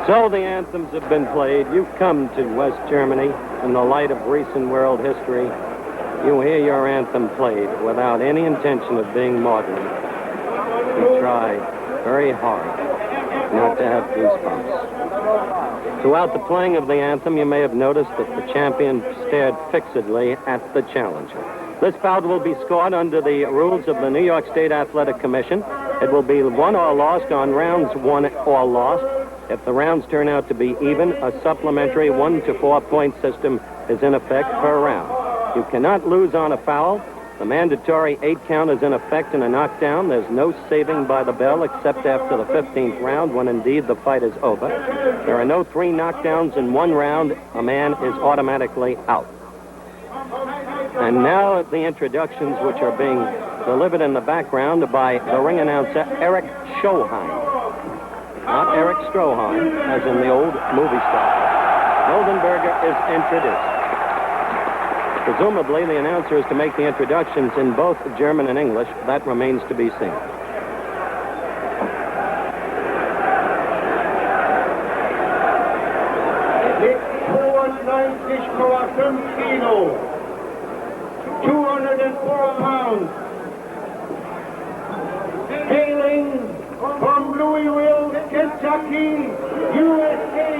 So the anthems have been played. You've come to West Germany in the light of recent world history. You hear your anthem played without any intention of being maudlin. We try very hard not to have goosebumps. Throughout the playing of the anthem, you may have noticed that the champion stared fixedly at the challenger. This bout will be scored under the rules of the New York State Athletic Commission. It will be won or lost on rounds won or lost. If the rounds turn out to be even, a supplementary 1 to 4 point system is in effect per round. You cannot lose on a foul. The mandatory 8 count is in effect in a knockdown. There's no saving by the bell except after the 15th round, when indeed the fight is over. There are no 3 knockdowns in 1 round. A man is automatically out. And now the introductions, which are being delivered in the background by the ring announcer, Eric Schoheim. Not Eric Stroheim, as in the old movie star. Mildenberger is introduced. Presumably, the announcer is to make the introductions in both German and English. That remains to be seen. Mit 92,5 Kilo, 204 pounds, hailing from Louisville, Kentucky, USA,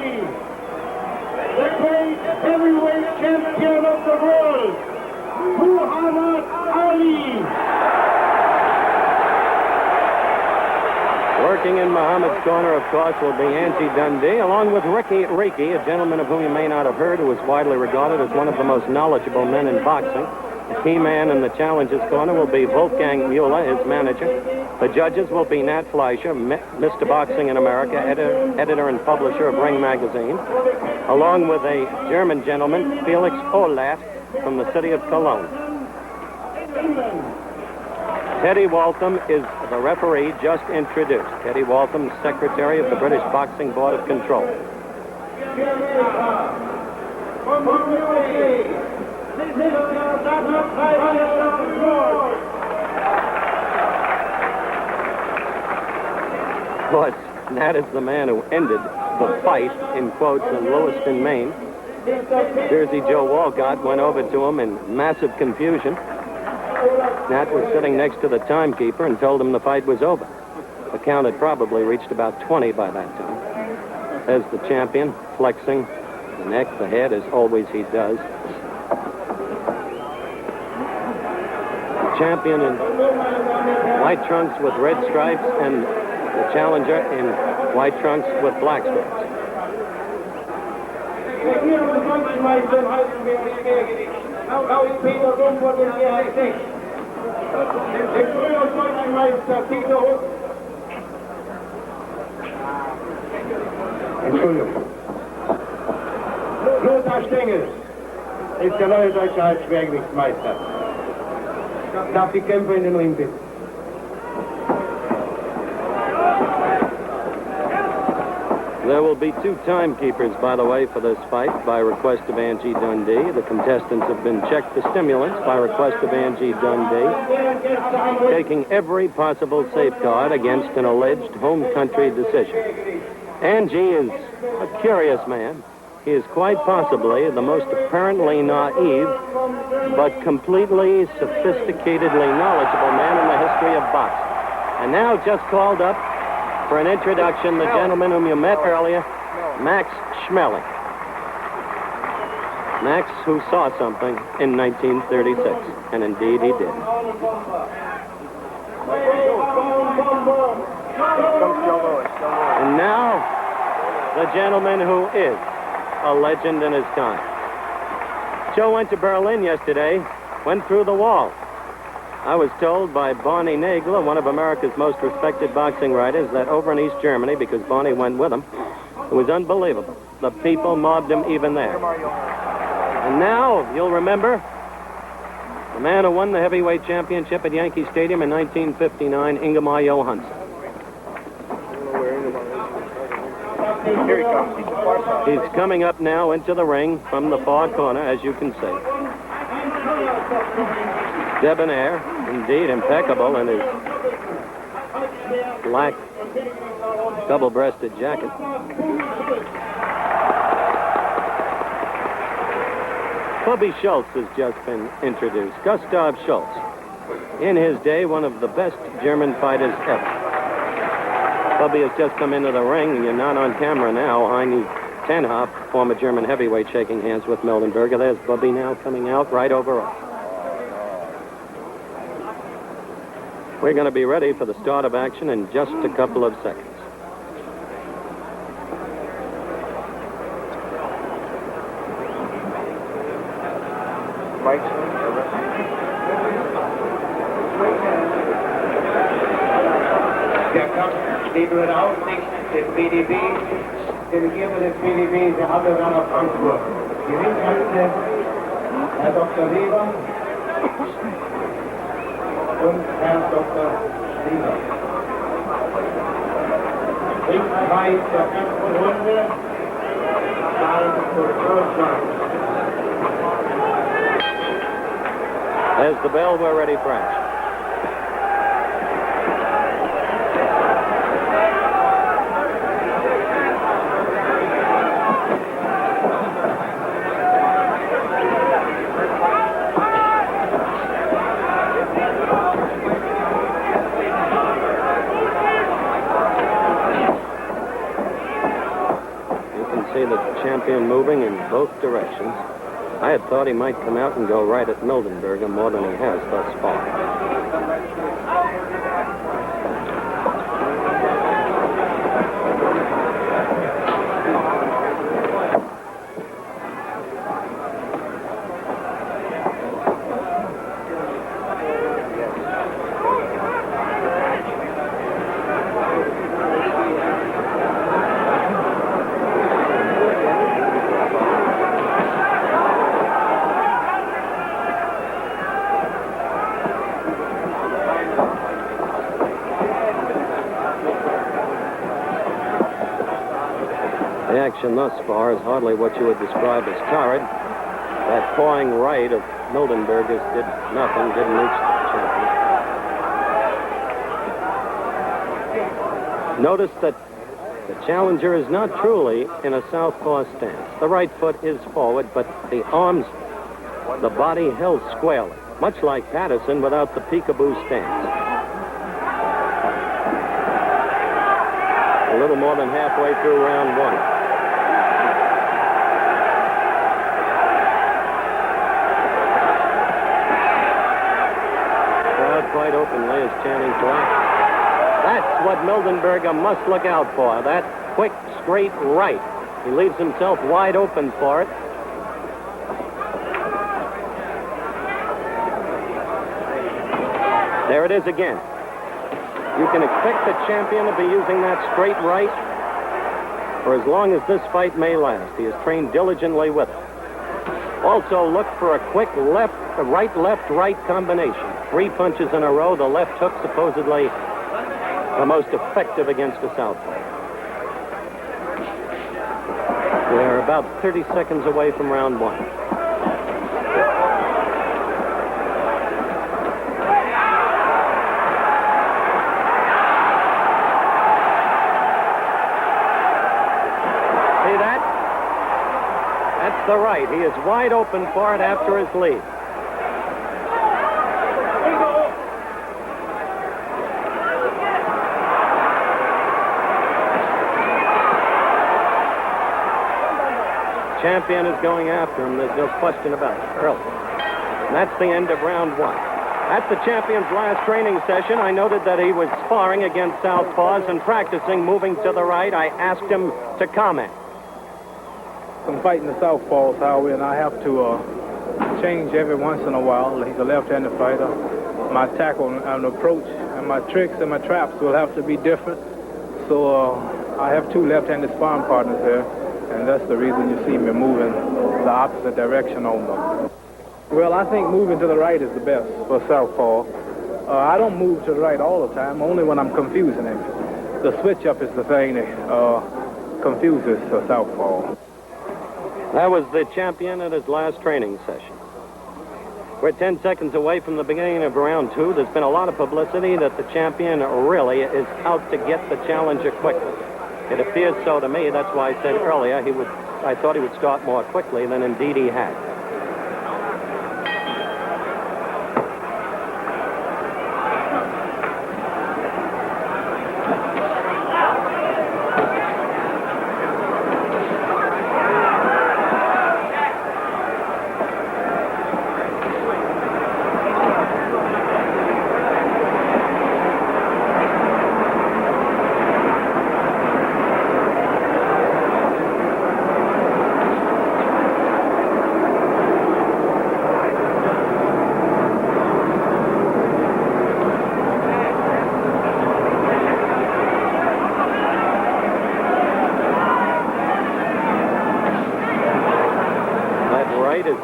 the great heavyweight champion of the world, Muhammad Ali. Working in Muhammad's corner, of course, will be Angie Dundee, along with Ricky Reiki, a gentleman of whom you may not have heard, who is widely regarded as one of the most knowledgeable men in boxing. The key man in the challenger's corner will be Wolfgang Mueller, his manager. The judges will be Nat Fleischer, Mr. Boxing in America, editor and publisher of Ring Magazine, along with a German gentleman, Felix Ohlert, from the city of Cologne. Teddy Waltham is the referee just introduced. Teddy Waltham, secretary of the British Boxing Board of Control. Of course, Nat is the man who ended the fight, in quotes, in Lewiston, Maine. Jersey Joe Walcott went over to him in massive confusion. Nat was sitting next to the timekeeper and told him the fight was over. The count had probably reached about 20 by that time. There's the champion, flexing the neck, the head, as always he does. The champion in white trunks with red stripes, and the challenger in white trunks with black stripes. Entschuldigung. Lothar Stengel ist der neue deutsche Halbschwergewichtsmeister. Darf die Kämpfer in den Ring bitten. There will be 2 timekeepers, by the way, for this fight, by request of Angie Dundee. The contestants have been checked for stimulants by request of Angie Dundee, taking every possible safeguard against an alleged home country decision. Angie is a curious man. He is quite possibly the most apparently naive, but completely sophisticatedly knowledgeable man in the history of boxing. And now just called up for an introduction, the gentleman whom you met earlier, Max Schmeling. Max, who saw something in 1936, and indeed he did. And now, the gentleman who is a legend in his time. Joe went to Berlin yesterday, went through the wall. I was told by Barney Nagler, one of America's most respected boxing writers, that over in East Germany, because Barney went with him, it was unbelievable. The people mobbed him even there. And now, you'll remember, the man who won the heavyweight championship at Yankee Stadium in 1959, Ingemar Johansson. Here he comes. He's coming up now into the ring from the far corner, as you can see. Debonair, indeed impeccable in his black double-breasted jacket. Bubby Schultz has just been introduced. Gustav Schultz. In his day, one of the best German fighters ever. Bubby has just come into the ring, and you're not on camera now. Heini Tenhoff, former German heavyweight, shaking hands with Mildenberger. There's Bubby now coming out right over us. We're going to be ready for the start of action in just a couple of seconds. Der Kampf steht nur in Aussicht des BDB. Delegierte des BDB, der Radrennbahn Frankfurt. Die Ringkaste, Herr Dr. Weber und Herr Dr. Weber. Ring 2 der 5. Runde. There's the bell. We're ready for action. See the champion moving in both directions. I had thought he might come out and go right at Mildenberger more than he has thus far. The action thus far is hardly what you would describe as torrid. That pawing right of Mildenberger's did nothing, didn't reach the champion. Notice that the challenger is not truly in a southpaw stance. The right foot is forward, but the arms, the body held squarely, much like Patterson without the peekaboo stance. A little more than halfway through round one. Quite openly is chanting for it. That's what Mildenberger must look out for, that quick, straight right. He leaves himself wide open for it. There it is again. You can expect the champion to be using that straight right for as long as this fight may last. He has trained diligently with it. Also look for a quick right combination. 3 punches in a row, the left hook supposedly the most effective against a southpaw. We're about 30 seconds away from round one. See that? That's the right. He is wide open for it after his lead. Champion is going after him. There's no question about it. Early. And that's the end of round one. At the champion's last training session, I noted that he was sparring against southpaws and practicing moving to the right. I asked him to comment. I'm fighting the southpaws, Howie, and I have to change every once in a while. He's a left-handed fighter. My tackle and approach and my tricks and my traps will have to be different. So I have 2 left-handed sparring partners here. And that's the reason you see me moving the opposite direction on them. Well, I think moving to the right is the best for southpaw. I don't move to the right all the time, only when I'm confusing him. The switch-up is the thing that confuses a southpaw. That was the champion at his last training session. We're 10 seconds away from the beginning of round 2. There's been a lot of publicity that the champion really is out to get the challenger quickly. It appears so to me. That's why I said earlier I thought he would start more quickly than indeed he had.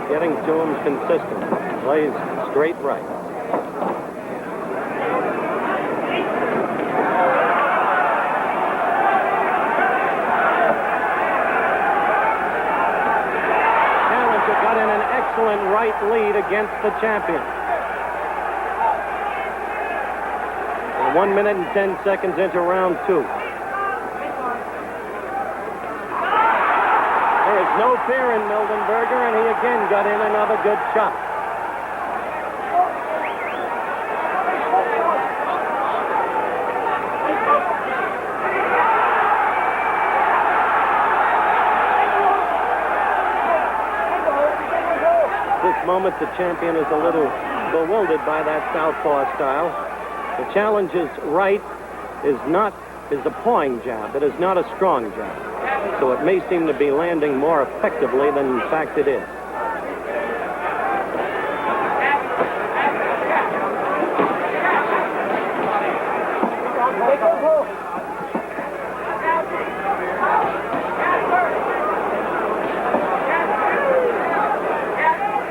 Getting to him consistent. Plays straight right. Challenger got in an excellent right lead against the champion. And 1 minute and 10 seconds into round 2. No fear in Mildenberger, and he again got in another good shot. At this moment, the champion is a little bewildered by that southpaw style. The challenger's right is a pawing jab. It is not a strong jab. So it may seem to be landing more effectively than in fact it is.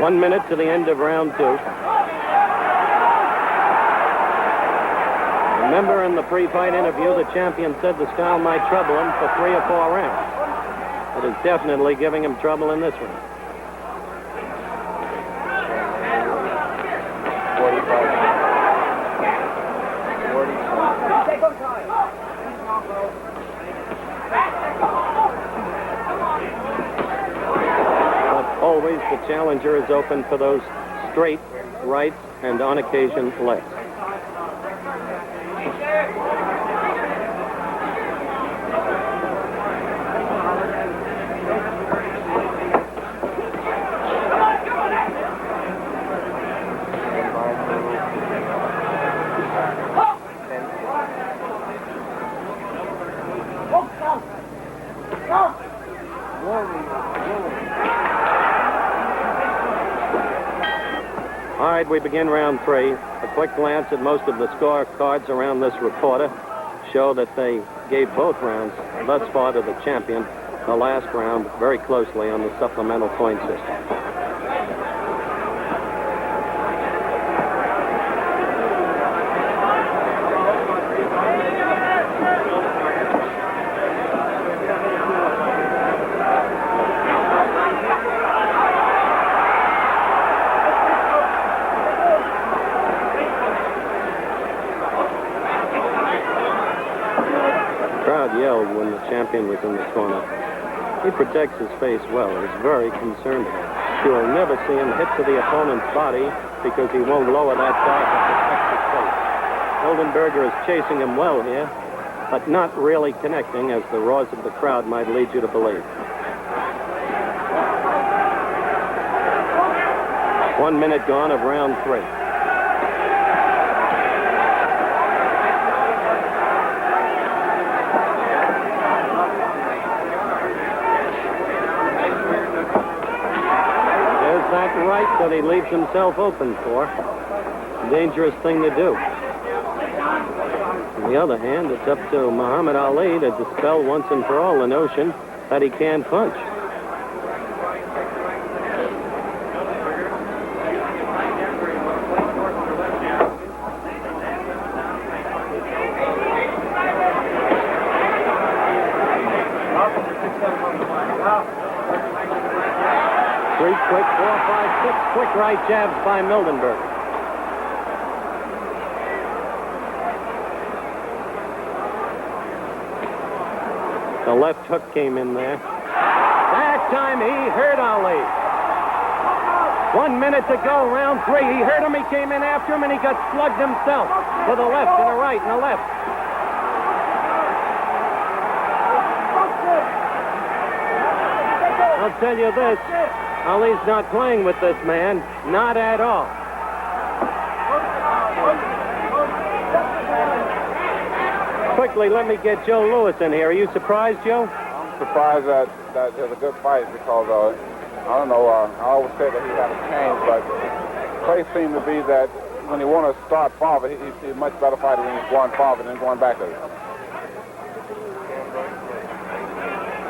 One minute to the end of round 2. Remember in the pre-fight interview, the champion said the style might trouble him for 3 or 4 rounds. It is definitely giving him trouble in this round. 45. But always the challenger is open for those straight rights and on occasion lefts. All right, we begin round 3. A quick glance at most of the score cards around this reporter show that they gave both rounds thus far to the champion, the last round very closely on the supplemental point system. Yelled when the champion was in the corner. He protects his face well. He's very concerned about it. You'll never see him hit to the opponent's body because he won't lower that guard to protect his face. Mildenberger is chasing him well here, but not really connecting, as the roars of the crowd might lead you to believe. 1 minute gone of round 3. That right that he leaves himself open for. A dangerous thing to do. On the other hand, it's up to Muhammad Ali to dispel once and for all the notion that he can punch. Three quick, 4, 5, 6 quick right jabs by Mildenberger. The left hook came in there. That time he hurt Ali. 1 minute to go, round 3. He hurt him, he came in after him, and he got slugged himself. To the left, and the right, and the left. I'll tell you this, Ali's not playing with this man. Not at all. Quickly, let me get Joe Louis in here. Are you surprised, Joe? I'm surprised that there's a good fight because, I don't know, I always said that he had a chance, but Clay seemed to be that when he want to start forward, he's a much better fighter when he's going forward than going backwards.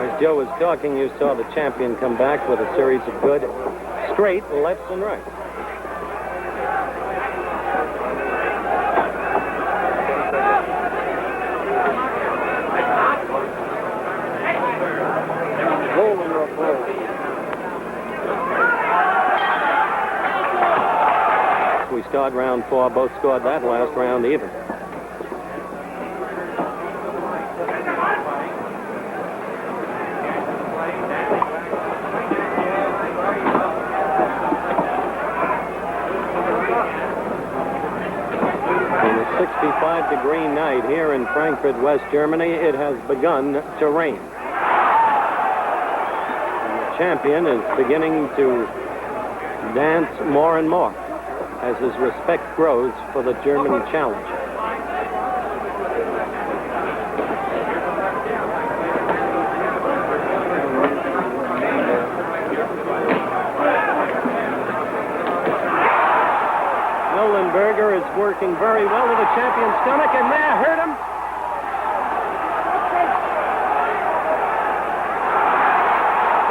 As Joe was talking, you saw the champion come back with a series of good straight lefts and rights. We start round 4, both scored that last round even. On a 65-degree night here in Frankfurt, West Germany, it has begun to rain. And the champion is beginning to dance more and more as his respect grows for the German challenge. Mildenberger is working very well to the champion's stomach, and there hurt him.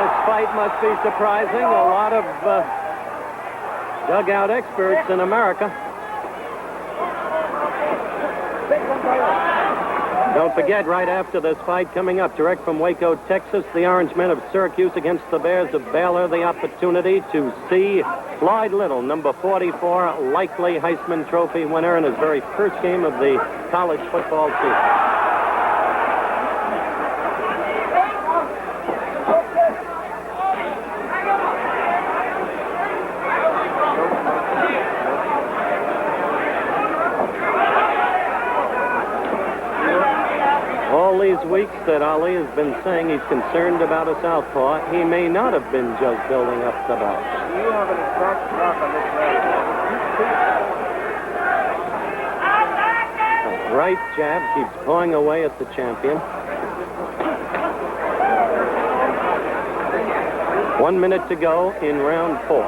This fight must be surprising. A lot of dugout experts in America. Don't forget, right after this fight, coming up direct from Waco, Texas, the Orange Men of Syracuse against the Bears of Baylor, the opportunity to see Floyd Little, number 44, likely Heisman Trophy winner in his very first game of the college football season. These weeks that Ali has been saying he's concerned about a southpaw, he may not have been just building up the bout. Do you have an exact mark on this man? Right jab keeps pawing away at the champion. 1 minute to go in round 4.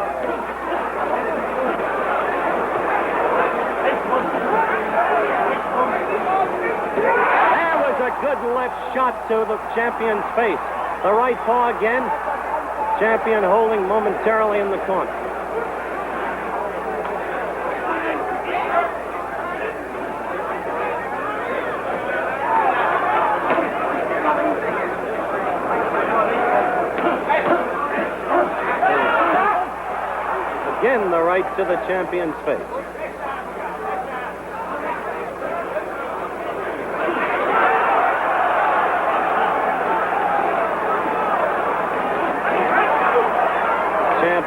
Good left shot to the champion's face. The right paw again. Champion holding momentarily in the corner. Again, the right to the champion's face.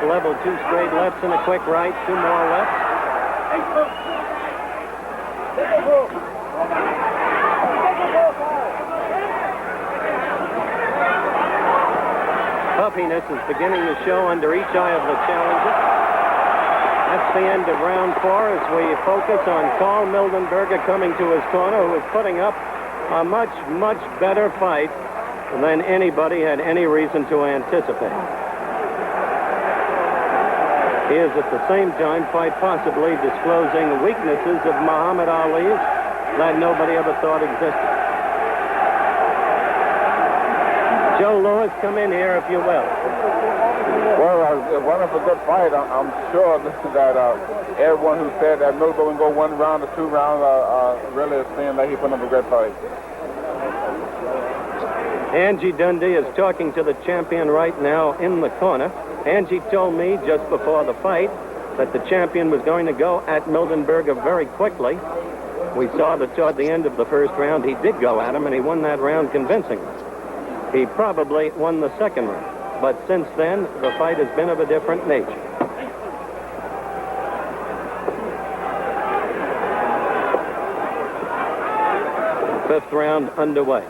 Level, 2 straight lefts and a quick right, 2 more lefts. Puffiness is beginning to show under each eye of the challenger. That's the end of round 4 as we focus on Karl Mildenberger coming to his corner, who is putting up a much, much better fight than anybody had any reason to anticipate. He is at the same time quite possibly disclosing weaknesses of Muhammad Ali's that nobody ever thought existed. Joe Louis, come in here if you will. Well, it was a good fight. I'm sure that everyone who said that Mildenberger would go 1 round or 2 rounds really is saying that he put up a great fight. Angie Dundee is talking to the champion right now in the corner. Angie told me just before the fight that the champion was going to go at Mildenberger very quickly. We saw that toward the end of the first round he did go at him, and he won that round convincingly. he probably won the second round. But since then, the fight has been of a different nature. Fifth round underway.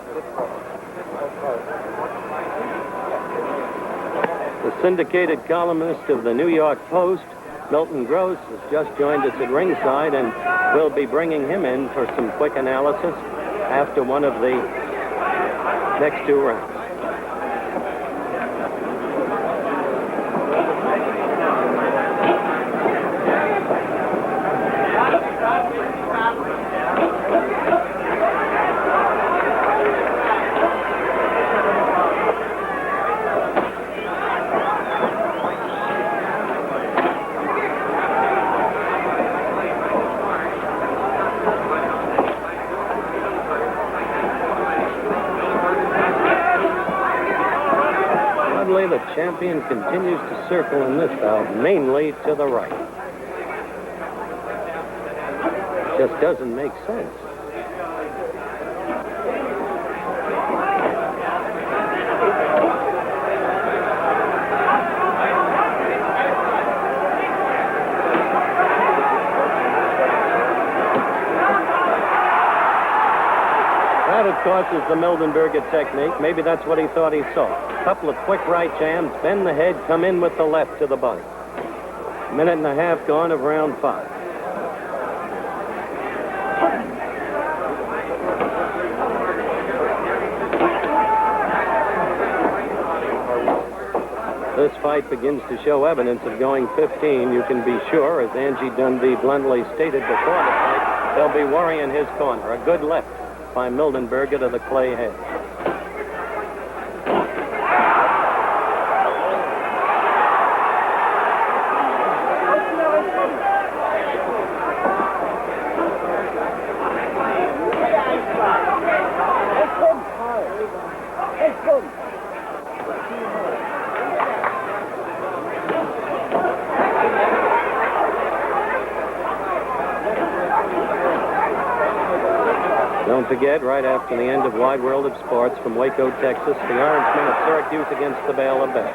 The syndicated columnist of the New York Post, Milton Gross, has just joined us at ringside, and we'll be bringing him in for some quick analysis after one of the next two rounds. The champion continues to circle in this bout, mainly to the right. Just doesn't make sense. That, of course, is the Mildenberger technique. Maybe that's what he thought he saw. A couple of quick right jams, bend the head, come in with the left to the body. A minute and a half gone of round 5. This fight begins to show evidence of going 15. You can be sure, as Angie Dundee bluntly stated before the fight, they'll be worrying his corner. A good left by Mildenberger to the clay head. Don't forget, right after the end of Wide World of Sports from Waco, Texas, the Orangemen of Syracuse against the Baylor Bears.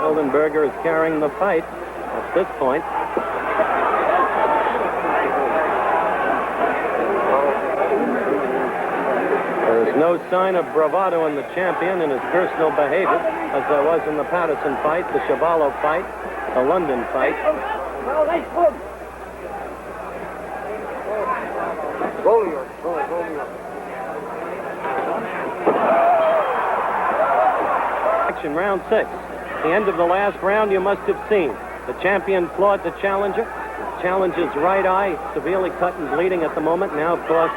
Mildenberger is carrying the fight at this point. There is no sign of bravado in the champion in his personal behavior, as there was in the Patterson fight, the Chavallo fight, the London fight. Action, round 6. The end of the last round you must have seen. The champion floored the challenger. The challenger's right eye severely cut and bleeding at the moment. Now, of course,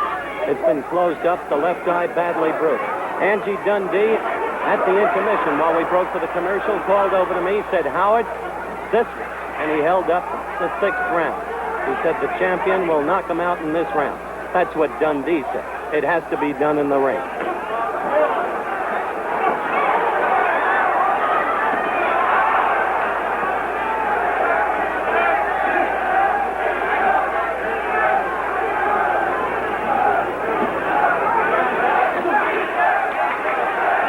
it's been closed up. The left eye badly bruised. Angie Dundee, at the intermission, while we broke for the commercial, called over to me, said, "Howard, this," and he held up the 6th round. He said the champion will knock him out in this round. That's what Dundee said. It has to be done in the ring.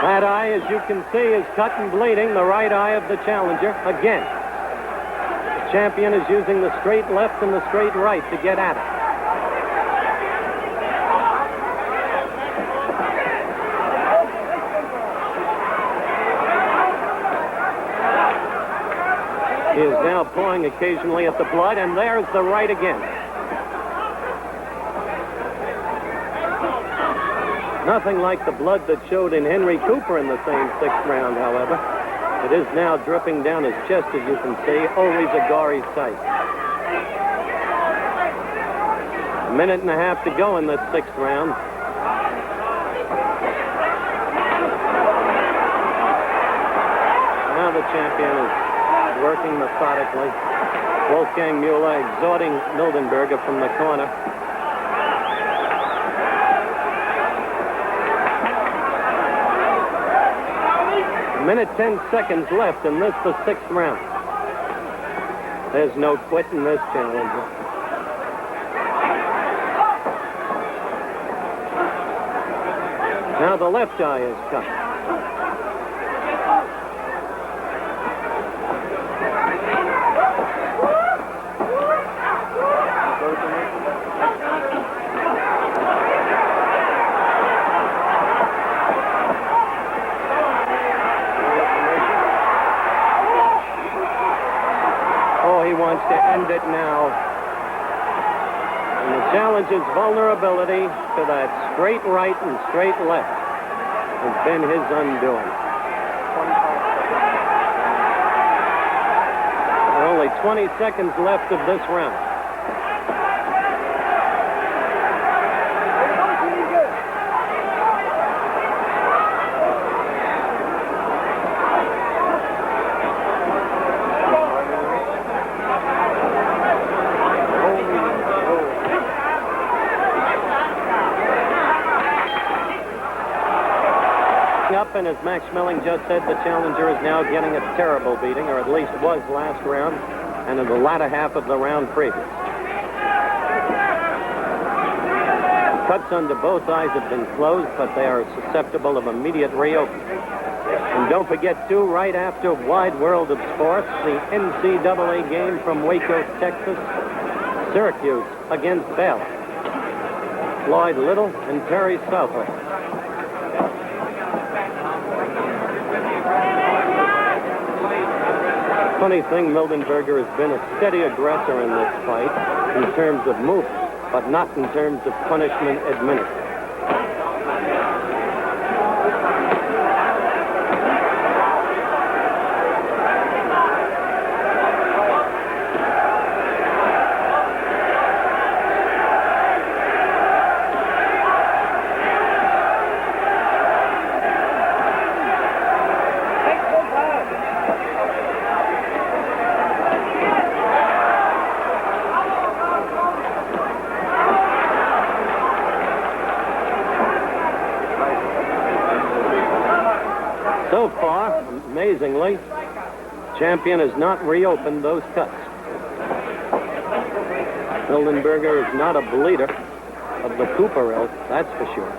That eye, as you can see, is cut and bleeding, the right eye of the challenger again. The champion is using the straight left and the straight right to get at it. He is now pulling occasionally at the blood, and there's the right again. Nothing like the blood that showed in Henry Cooper in the same 6th round, however. It is now dripping down his chest, as you can see. Always a gory sight. A minute and a half to go in this 6th round. Now the champion is working methodically. Wolfgang Mueller exhorting Mildenberger from the corner. A minute 10 seconds left in this, the 6th round. There's no quit in this challenger. Now the left eye is cut. Oh, he wants to end it now. And the challenger's vulnerability to that straight right and straight left has been his undoing. There are only 20 seconds left of this round. And as Max Schmeling just said, the challenger is now getting a terrible beating, or at least was last round, and in the latter half of the round previous. Cuts under both eyes have been closed, but they are susceptible of immediate reopening. And don't forget, too, right after Wide World of Sports, the NCAA game from Waco, Texas, Syracuse against Baylor. Floyd Little and Terry Southwick. Funny thing, Mildenberger has been a steady aggressor in this fight in terms of movement, but not in terms of punishment administered. So far, amazingly, champion has not reopened those cuts. Mildenberger is not a bleeder of the Cooper ilk, that's for sure.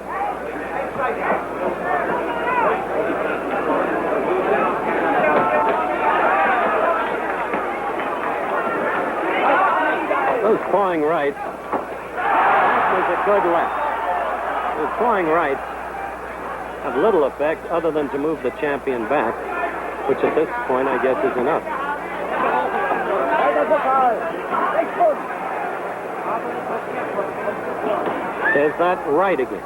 Those pawing rights, that was a good left. Those pawing rights have little effect other than to move the champion back, which at this point I guess is enough. There's that right again.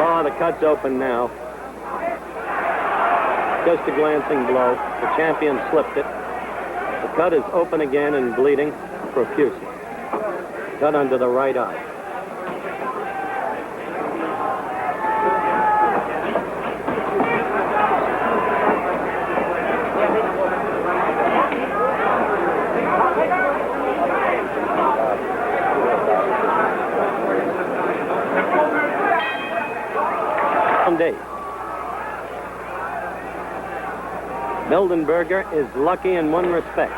Oh, the cut's open now. Just a glancing blow. The champion slipped it. The cut is open again and bleeding profusely. Cut under the right eye. Mildenberger is lucky in one respect.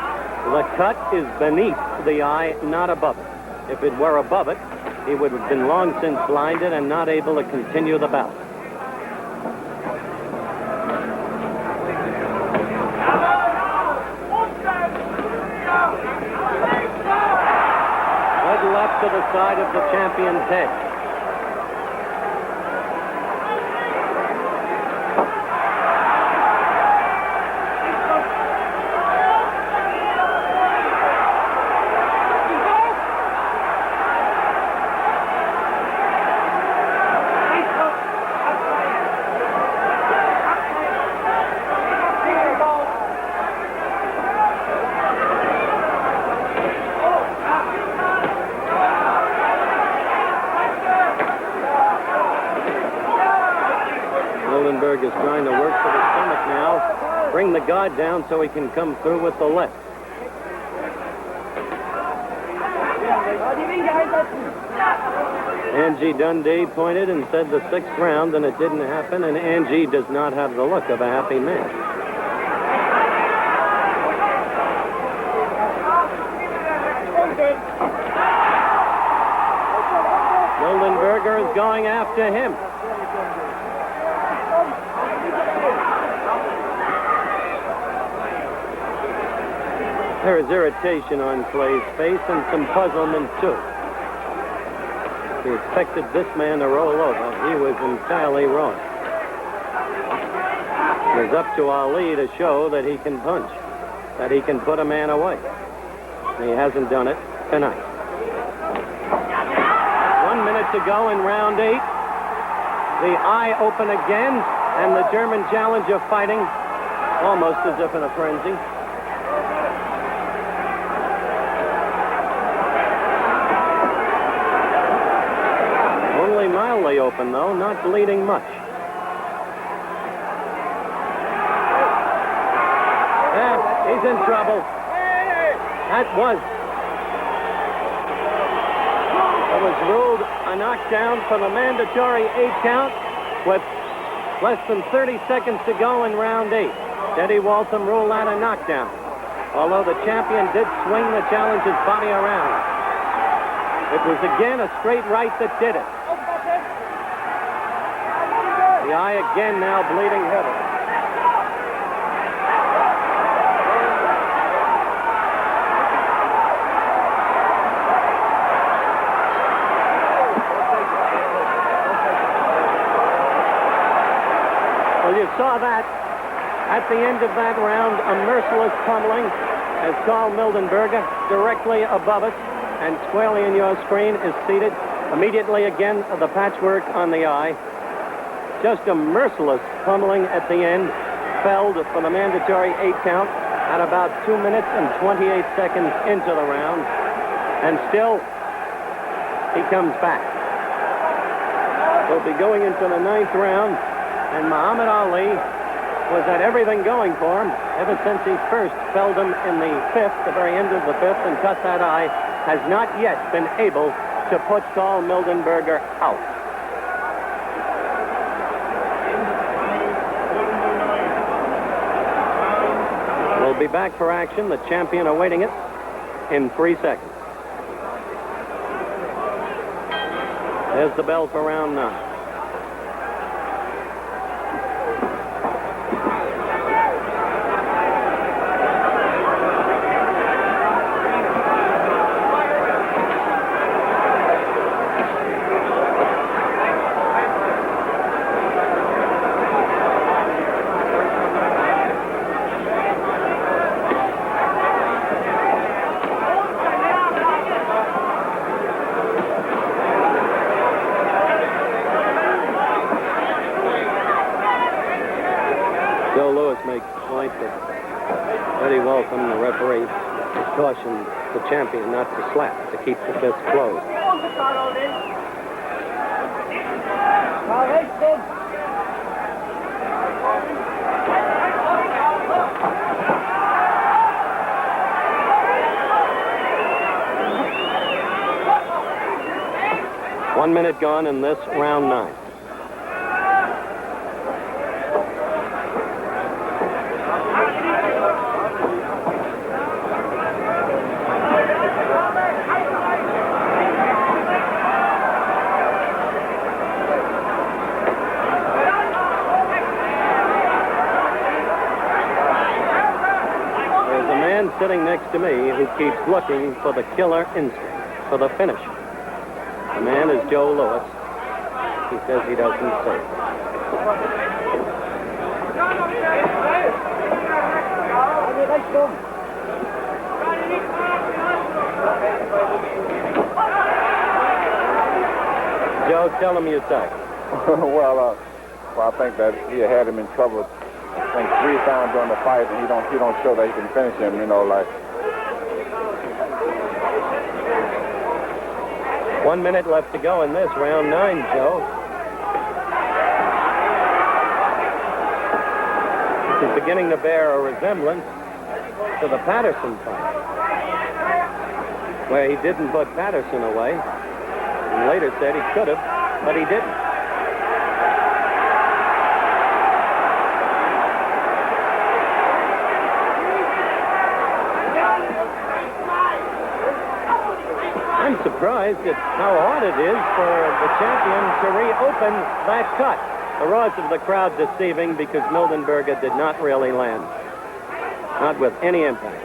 The cut is beneath the eye, not above it. If it were above it, he would have been long since blinded and not able to continue the bout. Good left to the side of the champion's head. Mildenberger is trying to work for the stomach now. Bring the guard down so he can come through with the left. Angie Dundee pointed and said the 6th round, and it didn't happen, and Angie does not have the look of a happy man. Mildenberger is going after him. There is irritation on Clay's face and some puzzlement, too. He expected this man to roll over. He was entirely wrong. It was up to Ali to show that he can punch, that he can put a man away. He hasn't done it tonight. 1 minute to go in round 8. The eye open again, and the German challenger fighting almost as if in a frenzy. Only mildly open, though, not bleeding much. He's in trouble. That was. It was ruled a knockdown for the mandatory 8 count with less than 30 seconds to go in round 8. Teddy Waltham ruled that a knockdown, although the champion did swing the challenger's body around. It was again a straight right that did it. The eye again now bleeding heavily. Well, you saw that at the end of that round, a merciless pummeling as Karl Mildenberger, directly above us and squarely in your screen, is seated. Immediately again, the patchwork on the eye. Just a merciless pummeling at the end, felled for the mandatory 8 count at about 2 minutes and 28 seconds into the round. And still, he comes back. We'll be going into the 9th round, and Muhammad Ali was at everything going for him ever since he first felled him in the 5th, the very end of the 5th, and cut that eye. Has not yet been able to put Karl Mildenberger out. We'll be back for action, the champion awaiting it in 3 seconds. There's the bell for round 9. The referee cautioned the champion not to slap, to keep the fist closed. One minute gone in this round 9. Sitting next to me who keeps looking for the killer instinct, for the finish. The man is Joe Louis. He says he doesn't say. Joe, tell him yourself. Well, I think that he had him in trouble, I think 3 times during the fight, and he don't show that he can finish him, you know, like. 1 minute left to go in this round 9, Joe. He's beginning to bear a resemblance to the Patterson fight, where he didn't put Patterson away. And later said he could have, but he didn't. I'm surprised at how hard it is for the champion to reopen that cut. The roars of the crowd deceiving because Mildenberger did not really land. Not with any impact.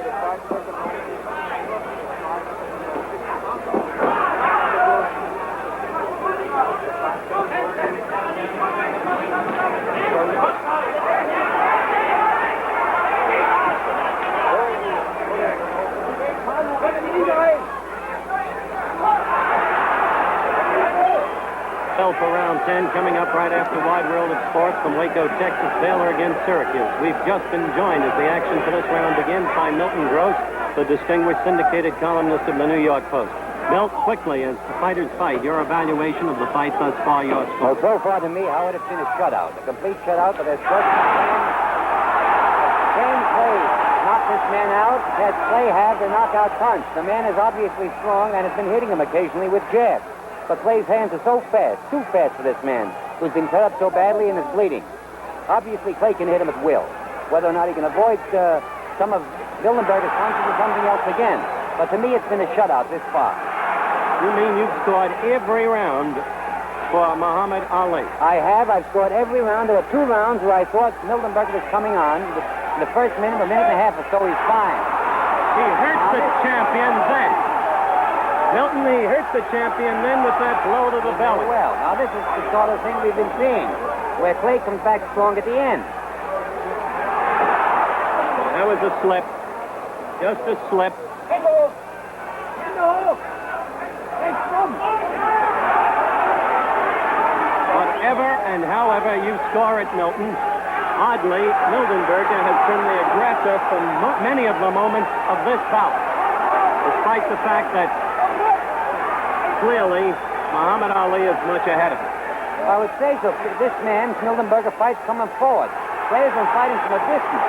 For round 10, coming up right after Wide World of Sports from Waco, Texas, Baylor against Syracuse. We've just been joined as the action for this round begins by Milton Gross, the distinguished syndicated columnist of the New York Post. Milt, quickly, as the fighters fight, your evaluation of the fight thus far, your score. Well, so far to me, Howard, it's been a shutout, a complete shutout, but there's just same play knocked this man out as Clay had the knockout punch. The man is obviously strong and has been hitting him occasionally with jabs. But Clay's hands are so fast, too fast for this man, who's been cut up so badly and is bleeding. Obviously, Clay can hit him at will. Whether or not he can avoid some of Mildenberger's punches is something else again. But to me, it's been a shutout this far. You mean you've scored every round for Muhammad Ali? I have. I've scored every round. There were 2 rounds where I thought Mildenberger was coming on. In the first minute, a minute and a half or so, he's fine. He hurts the champion then. Milton, he hurts the champion then with that blow to the belly. Well, now this is the sort of thing we've been seeing, where Clay comes back strong at the end. That was a slip. Just a slip. Whatever and however you score it, Milton, oddly, Mildenberger has been the aggressor for many of the moments of this bout, despite the fact that clearly, Muhammad Ali is much ahead of him. I would say so. This man, Mildenberger, fights coming forward. Clay's been fighting from a distance.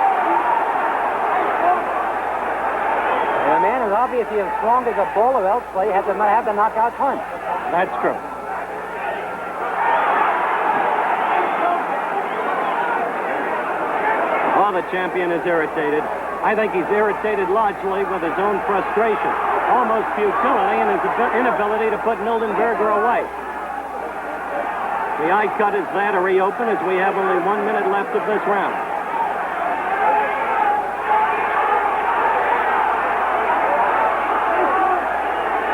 And the man is obviously as strong as a bull, or else Clay had to have the knockout punch. That's true. Oh, the champion is irritated. I think he's irritated largely with his own frustration. Almost futility and his inability to put Mildenberger away. The eye cut is there to reopen as we have only 1 minute left of this round.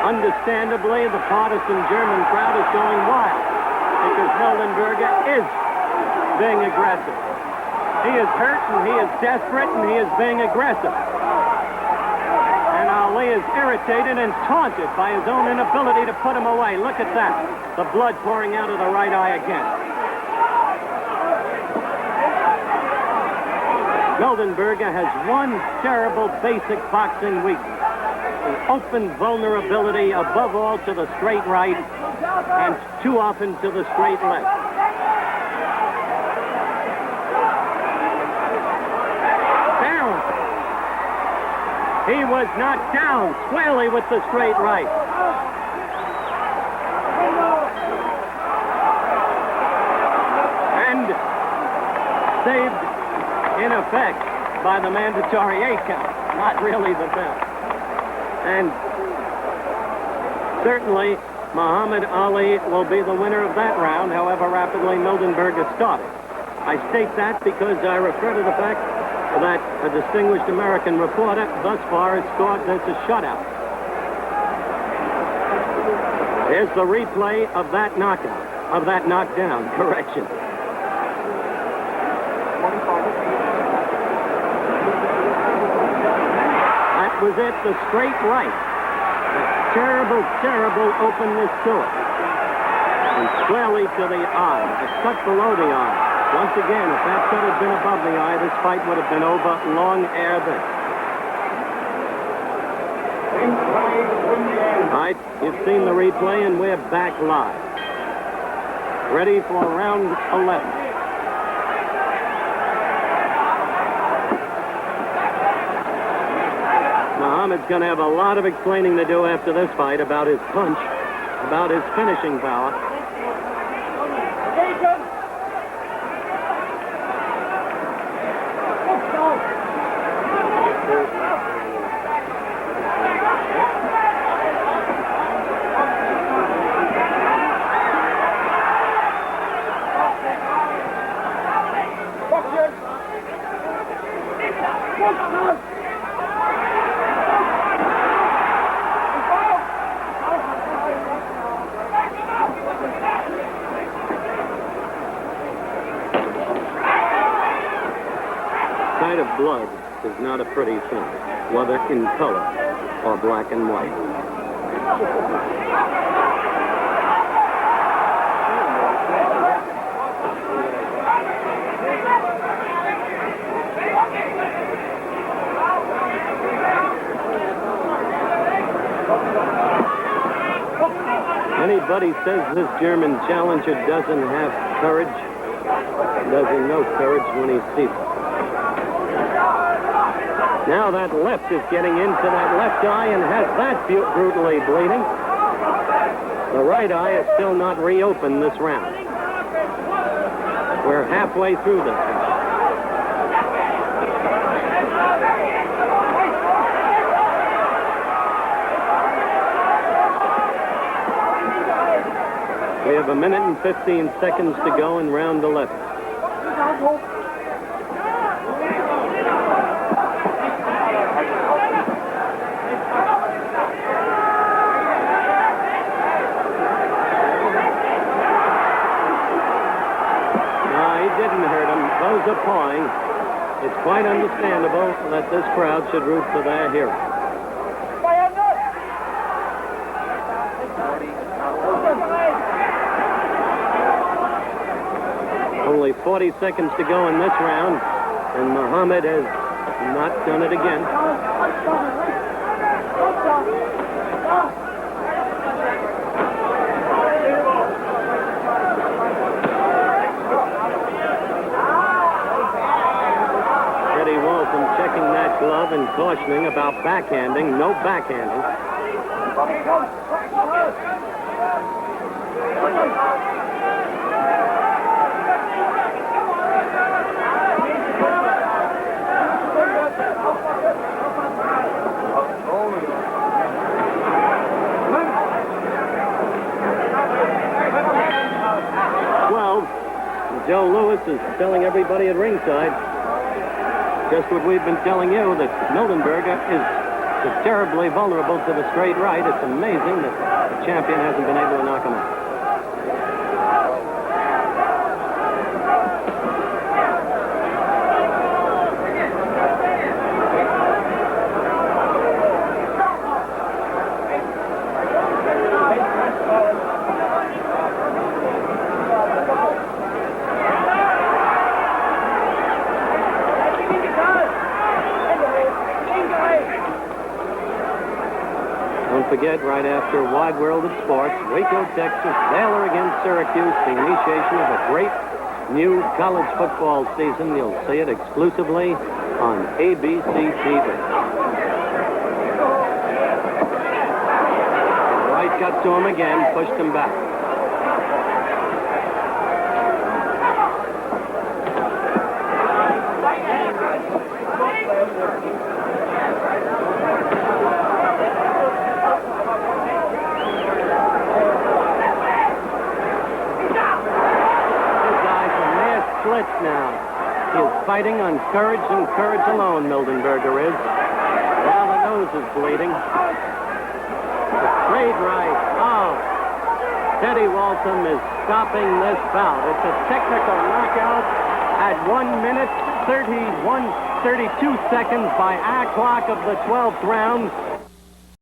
Understandably, the partisan German crowd is going wild because Mildenberger is being aggressive. He is hurt and he is desperate and he is being aggressive. Ali is irritated and taunted by his own inability to put him away. Look at that. The blood pouring out of the right eye again. Mildenberger has one terrible basic boxing weakness. The open vulnerability above all to the straight right and too often to the straight left. He was knocked down squarely with the straight right. And saved, in effect, by the mandatory 8 count, not really the bell. And certainly, Muhammad Ali will be the winner of that round, however rapidly Mildenberger started. I state that because I refer to the fact that a distinguished American reporter thus far has scored this a shutout. Here's the replay of that knockout, of that knockdown, correction. That was it, the straight right. Terrible, terrible openness to it. And squarely to the eye, a cut below the eye. Once again, if that cut had been above the eye, this fight would have been over long ere this. All right, you've seen the replay, and we're back live. Ready for round 11. Muhammad's going to have a lot of explaining to do after this fight about his punch, about his finishing power. Sight of blood is not a pretty thing, whether in color or black and white. Anybody says this German challenger doesn't have courage, doesn't know courage when he sees it. Now that left is getting into that left eye and has that brutally bleeding. The right eye is still not reopened this round. We're halfway through this. We have 1 minute and 15 seconds to go in round 11. Those applying, it's quite understandable that this crowd should root for their hero. Only 40 seconds to go in this round, and Muhammad has not done it again. Checking that glove and cautioning about backhanding. No backhanding. Joe Lewis is telling everybody at ringside just what we've been telling you, that Mildenberger is terribly vulnerable to the straight right. It's amazing that the champion hasn't been able to knock him out. Forget, right after Wide World of Sports, Waco, Texas, Baylor against Syracuse, the initiation of a great new college football season. You'll see it exclusively on ABC TV. Right cut to him again, pushed him back. Now, he's fighting on courage and courage alone, Mildenberger is. Now the nose is bleeding. The straight right. Oh, Teddy Waltham is stopping this bout. It's a technical knockout at 1 minute, 32 seconds by our clock of the 12th round.